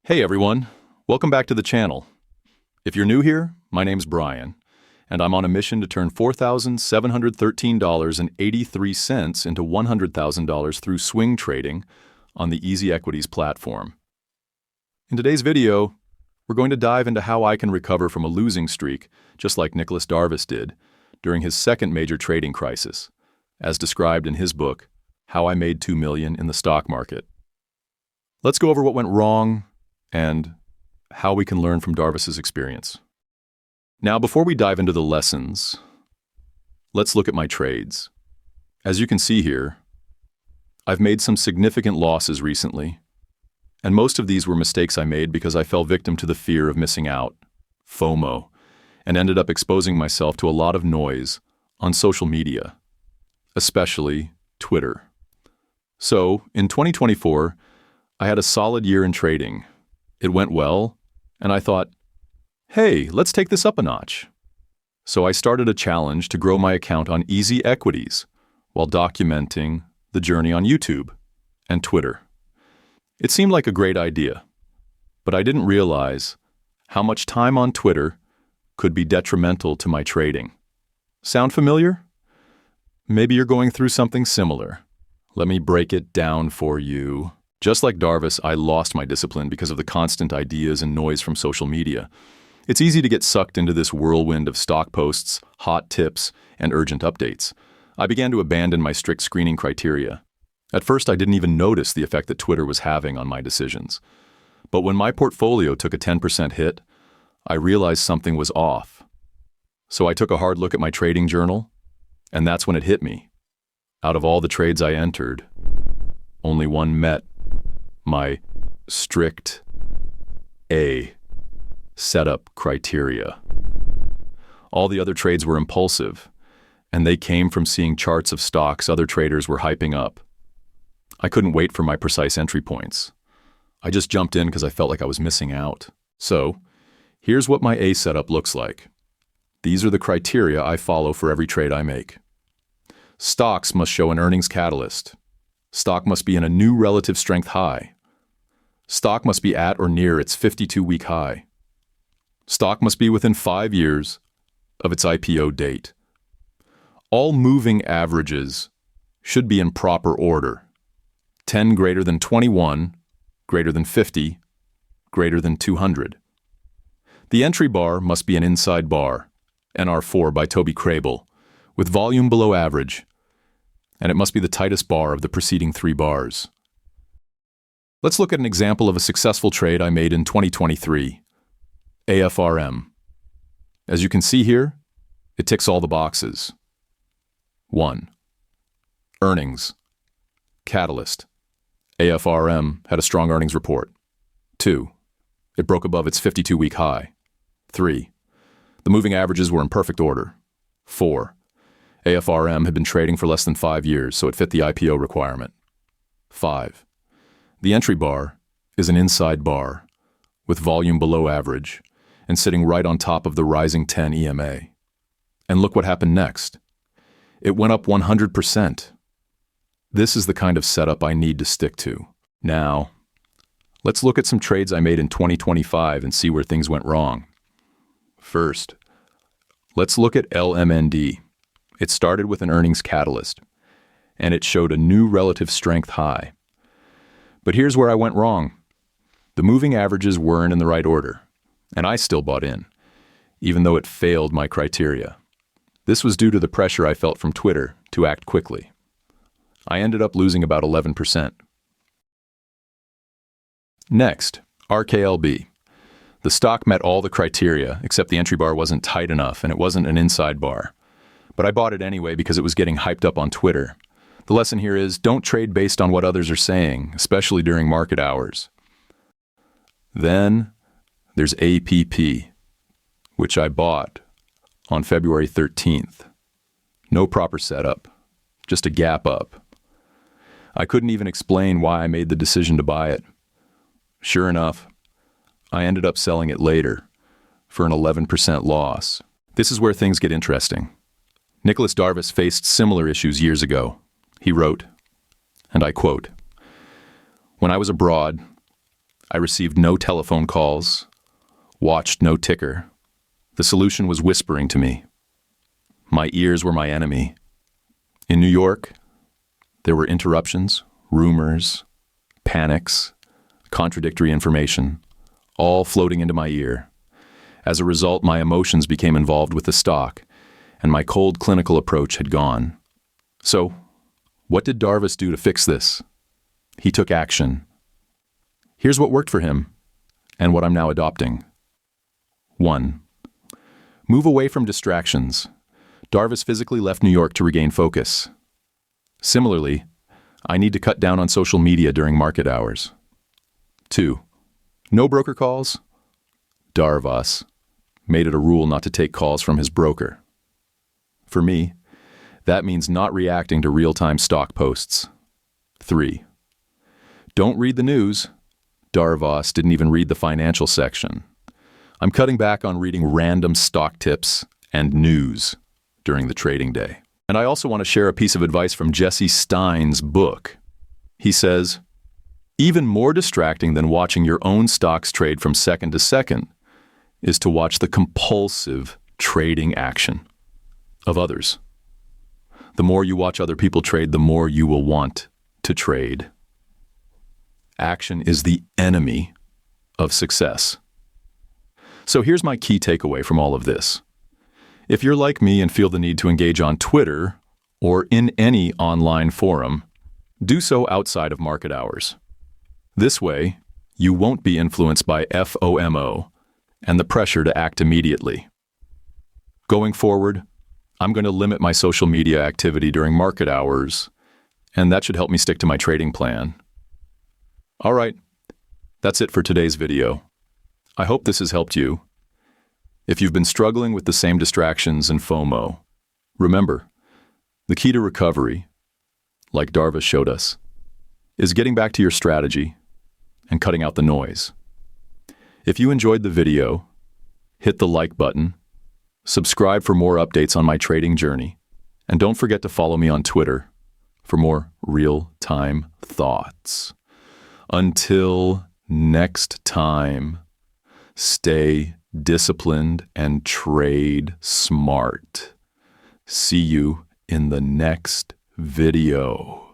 Hey everyone, welcome back to the channel. If you're new here, my name's Brian, and I'm on a mission to turn $4,713.83 into $100,000 through swing trading on the Easy Equities platform. In today's video, we're going to dive into how I can recover from a losing streak, just like Nicholas Darvas did, during his second major trading crisis, as described in his book, How I Made $2 Million in the Stock Market. Let's go over what went wrong and how we can learn from Darvas's experience. Now, before we dive into the lessons, let's look at my trades. As you can see here, I've made some significant losses recently, and most of these were mistakes I made because I fell victim to the fear of missing out, FOMO, and ended up exposing myself to a lot of noise on social media, especially Twitter. So, in 2024, I had a solid year in trading. It went well, and I thought, hey, let's take this up a notch. So I started a challenge to grow my account on Easy Equities while documenting the journey on YouTube and Twitter. It seemed like a great idea, but I didn't realize how much time on Twitter could be detrimental to my trading. Sound familiar? Maybe you're going through something similar. Let me break it down for you. Just like Darvas, I lost my discipline because of the constant ideas and noise from social media. It's easy to get sucked into this whirlwind of stock posts, hot tips, and urgent updates. I began to abandon my strict screening criteria. At first, I didn't even notice the effect that Twitter was having on my decisions. But when my portfolio took a 10% hit, I realized something was off. So I took a hard look at my trading journal, and that's when it hit me. Out of all the trades I entered, only one met my strict A setup criteria. All the other trades were impulsive, and they came from seeing charts of stocks other traders were hyping up. I couldn't wait for my precise entry points. I just jumped in because I felt like I was missing out. So, here's what my A setup looks like. These are the criteria I follow for every trade I make. Stocks must show an earnings catalyst. Stock must be in a new relative strength high. Stock must be at or near its 52-week high. Stock must be within 5 years of its IPO date. All moving averages should be in proper order. 10 greater than 21, greater than 50, greater than 200. The entry bar must be an inside bar, NR4 by Toby Crable, with volume below average, and it must be the tightest bar of the preceding 3 bars. Let's look at an example of a successful trade I made in 2023, AFRM. As you can see here, it ticks all the boxes. 1. Earnings. Catalyst. AFRM had a strong earnings report. 2. It broke above its 52-week high. 3. The moving averages were in perfect order. 4. AFRM had been trading for less than 5 years, so it fit the IPO requirement. 5. The entry bar is an inside bar with volume below average and sitting right on top of the rising 10 EMA. And look what happened next. It went up 100%. This is the kind of setup I need to stick to. Now, let's look at some trades I made in 2025 and see where things went wrong. First, let's look at LMND. It started with an earnings catalyst, and it showed a new relative strength high. But here's where I went wrong. The moving averages weren't in the right order, and I still bought in, even though it failed my criteria. This was due to the pressure I felt from Twitter to act quickly. I ended up losing about 11%. Next, RKLB. The stock met all the criteria, except the entry bar wasn't tight enough and it wasn't an inside bar. But I bought it anyway because it was getting hyped up on Twitter. The lesson here is don't trade based on what others are saying, especially during market hours. Then there's APP, which I bought on February 13th. No proper setup, just a gap up. I couldn't even explain why I made the decision to buy it. Sure enough, I ended up selling it later for an 11% loss. This is where things get interesting. Nicholas Darvas faced similar issues years ago. He wrote, and I quote, "When I was abroad, I received no telephone calls, watched no ticker. The solution was whispering to me. My ears were my enemy. In New York, there were interruptions, rumors, panics, contradictory information, all floating into my ear. As a result, my emotions became involved with the stock, and my cold clinical approach had gone. So, what did Darvas do to fix this? He took action. Here's what worked for him, and what I'm now adopting. 1. Move away from distractions. Darvas physically left New York to regain focus. Similarly, I need to cut down on social media during market hours. 2. No broker calls? Darvas made it a rule not to take calls from his broker. For me, that means not reacting to real-time stock posts. 3. Don't read the news. Darvas didn't even read the financial section. I'm cutting back on reading random stock tips and news during the trading day. And I also want to share a piece of advice from Jesse Stein's book. He says, even more distracting than watching your own stocks trade from second to second is to watch the compulsive trading action of others. The more you watch other people trade, the more you will want to trade. Action is the enemy of success. So here's my key takeaway from all of this. If you're like me and feel the need to engage on Twitter or in any online forum, do so outside of market hours. This way, you won't be influenced by FOMO and the pressure to act immediately. Going forward, I'm going to limit my social media activity during market hours, and that should help me stick to my trading plan. All right, that's it for today's video. I hope this has helped you. If you've been struggling with the same distractions and FOMO, remember, the key to recovery, like Darvas showed us, is getting back to your strategy and cutting out the noise. If you enjoyed the video, hit the like button, subscribe for more updates on my trading journey, and don't forget to follow me on Twitter for more real-time thoughts. Until next time, stay disciplined and trade smart. See you in the next video.